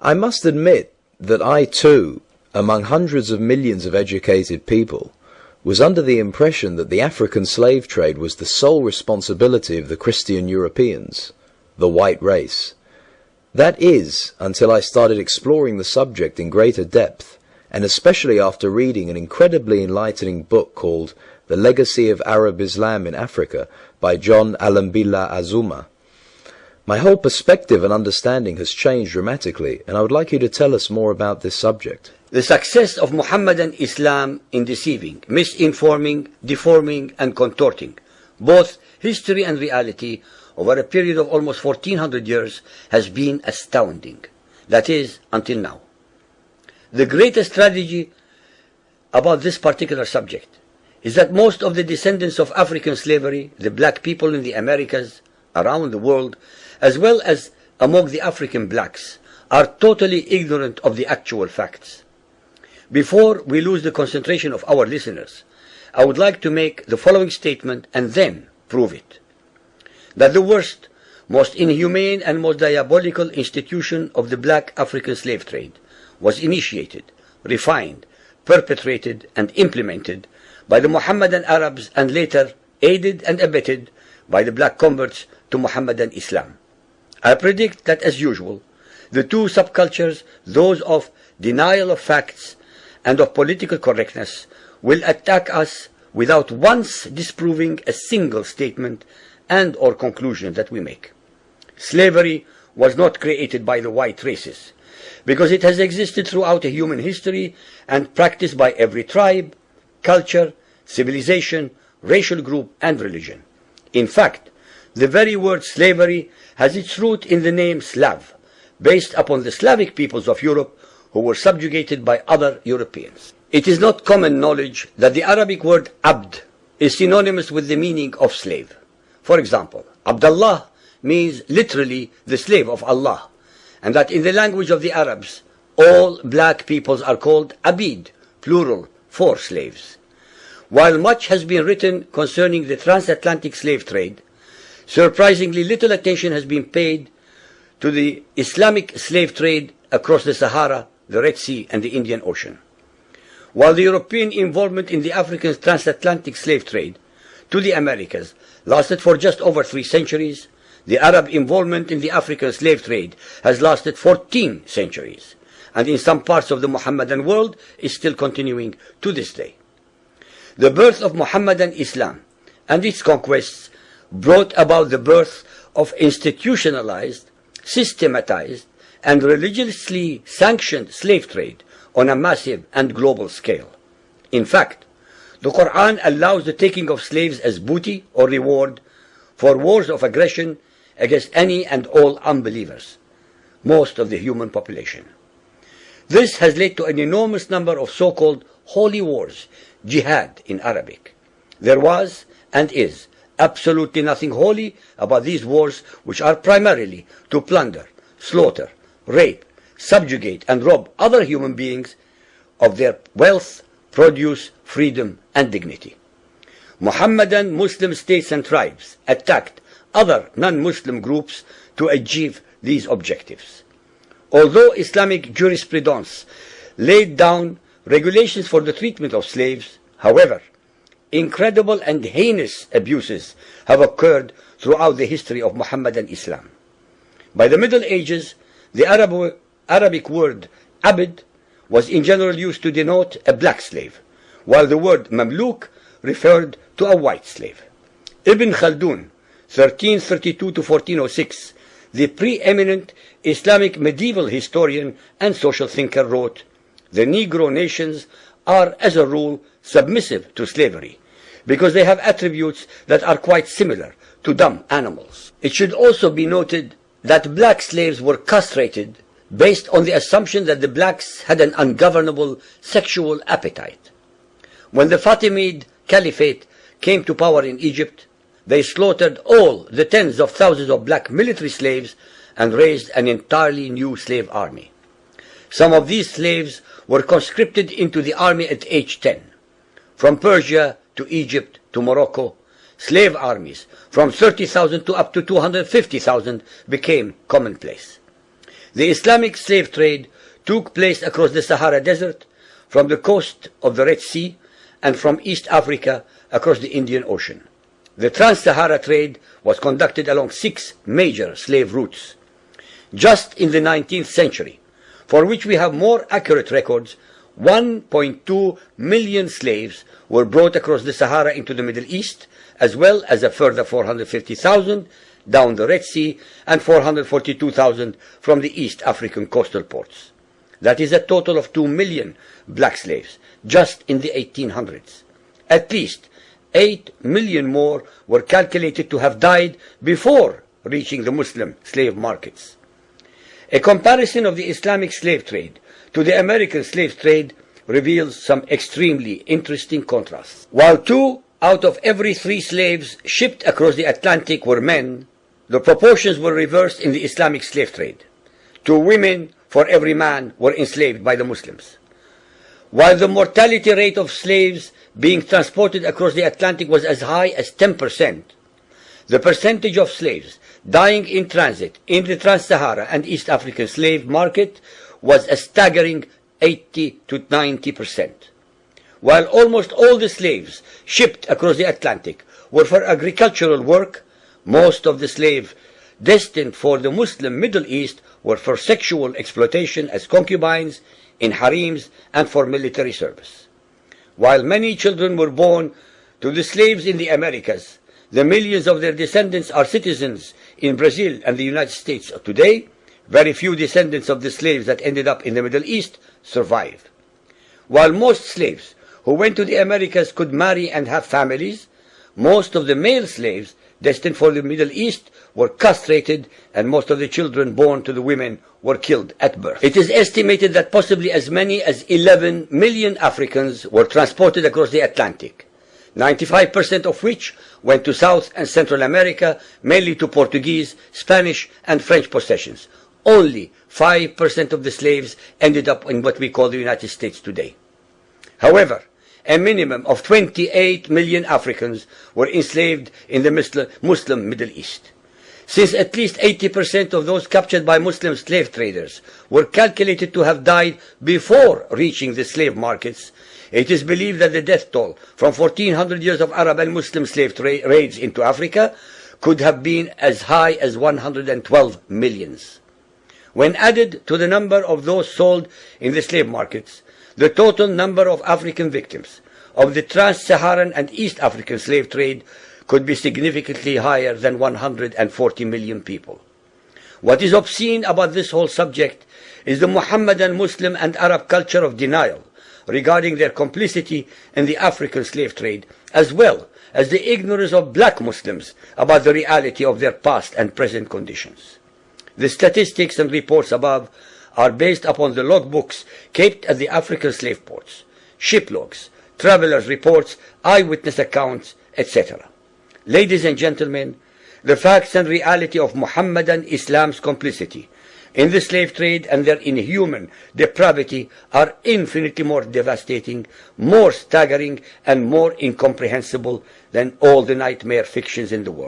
I must admit that I too, among hundreds of millions of educated people, was under the impression that the African slave trade was the sole responsibility of the Christian Europeans, the white race. That is, until I started exploring the subject in greater depth, and especially after reading an incredibly enlightening book called The Legacy of Arab Islam in Africa by John Alambila Azuma. My whole perspective and understanding has changed dramatically, and I would like you to tell us more about this subject. The success of Muhammadan Islam in deceiving, misinforming, deforming, and contorting both history and reality over a period of almost 1400 years has been astounding. That is, until now. The greatest tragedy about this particular subject is that most of the descendants of African slavery, the black people in the Americas, around the world, as well as among the African blacks, are totally ignorant of the actual facts. Before we lose the concentration of our listeners, I would like to make the following statement and then prove it. That the worst, most inhumane and most diabolical institution of the black African slave trade was initiated, refined, perpetrated, and implemented by the Mohammedan Arabs and later aided and abetted by the black converts to Mohammedan Islam. I predict that, as usual, the two subcultures, those of denial of facts and of political correctness, will attack us without once disproving a single statement and or conclusion that we make. Slavery was not created by the white races, because it has existed throughout human history and practiced by every tribe, culture, civilization, racial group, and religion. In fact, the very word slavery has its root in the name Slav, based upon the Slavic peoples of Europe who were subjugated by other Europeans. It is not common knowledge that the Arabic word abd is synonymous with the meaning of slave. For example, Abdullah means literally the slave of Allah, and that in the language of the Arabs, all black peoples are called abid, plural, for slaves. While much has been written concerning the transatlantic slave trade, surprisingly little attention has been paid to the Islamic slave trade across the Sahara, the Red Sea, and the Indian Ocean. While the European involvement in the African transatlantic slave trade to the Americas lasted for just over 3 centuries, the Arab involvement in the African slave trade has lasted 14 centuries, and in some parts of the Mohammedan world is still continuing to this day. The birth of Mohammedan Islam and its conquests brought about the birth of institutionalized, systematized, and religiously sanctioned slave trade on a massive and global scale. In fact, the Quran allows the taking of slaves as booty or reward for wars of aggression against any and all unbelievers, most of the human population. This has led to an enormous number of so-called holy wars, jihad in Arabic. There was and is absolutely nothing holy about these wars, which are primarily to plunder, slaughter, rape, subjugate, and rob other human beings of their wealth, produce, freedom, and dignity. Mohammedan Muslim states and tribes attacked other non-Muslim groups to achieve these objectives. Although Islamic jurisprudence laid down regulations for the treatment of slaves, however, incredible and heinous abuses have occurred throughout the history of Mohammedan Islam. By the Middle Ages, the Arabic word abd was in general used to denote a black slave, while the word mamluk referred to a white slave. Ibn Khaldun, 1332 to 1406, the preeminent Islamic medieval historian and social thinker, wrote, "The Negro nations are, as a rule, submissive to slavery, because they have attributes that are quite similar to dumb animals." It should also be noted that black slaves were castrated based on the assumption that the blacks had an ungovernable sexual appetite. When the Fatimid Caliphate came to power in Egypt, they slaughtered all the tens of thousands of black military slaves and raised an entirely new slave army. Some of these slaves were conscripted into the army at age 10. From Persia to Egypt to Morocco, slave armies from 30,000 to up to 250,000 became commonplace. The Islamic slave trade took place across the Sahara Desert, from the coast of the Red Sea, and from East Africa across the Indian Ocean. The Trans-Sahara trade was conducted along 6 major slave routes. Just in the 19th century, for which we have more accurate records, 1.2 million slaves were brought across the Sahara into the Middle East, as well as a further 450,000 down the Red Sea and 442,000 from the East African coastal ports. That is a total of 2 million black slaves, just in the 1800s. At least 8 million more were calculated to have died before reaching the Muslim slave markets. A comparison of the Islamic slave trade to the American slave trade reveals some extremely interesting contrasts. While 2 out of every 3 slaves shipped across the Atlantic were men, the proportions were reversed in the Islamic slave trade. 2 women for every man were enslaved by the Muslims. While the mortality rate of slaves being transported across the Atlantic was as high as 10%, the percentage of slaves dying in transit in the Trans-Sahara and East African slave market was a staggering 80 to 90%. While almost all the slaves shipped across the Atlantic were for agricultural work, most of the slaves destined for the Muslim Middle East were for sexual exploitation as concubines, in harems, and for military service. While many children were born to the slaves in the Americas, the millions of their descendants are citizens in Brazil and the United States today. Very few descendants of the slaves that ended up in the Middle East survived. While most slaves who went to the Americas could marry and have families, most of the male slaves destined for the Middle East were castrated, and most of the children born to the women were killed at birth. It is estimated that possibly as many as 11 million Africans were transported across the Atlantic, 95% of which went to South and Central America, mainly to Portuguese, Spanish, and French possessions. Only 5% of the slaves ended up in what we call the United States today. However, a minimum of 28 million Africans were enslaved in the Muslim Middle East. Since at least 80% of those captured by Muslim slave traders were calculated to have died before reaching the slave markets, it is believed that the death toll from 1400 years of Arab and Muslim slave raids into Africa could have been as high as 112 millions. When added to the number of those sold in the slave markets, the total number of African victims of the Trans-Saharan and East African slave trade could be significantly higher than 140 million people. What is obscene about this whole subject is the Muhammadan, Muslim, and Arab culture of denial regarding their complicity in the African slave trade, as well as the ignorance of black Muslims about the reality of their past and present conditions. The statistics and reports above are based upon the logbooks kept at the African slave ports, ship logs, travelers' reports, eyewitness accounts, etc. Ladies and gentlemen, the facts and reality of Muhammadan Islam's complicity in the slave trade and their inhuman depravity are infinitely more devastating, more staggering, and more incomprehensible than all the nightmare fictions in the world.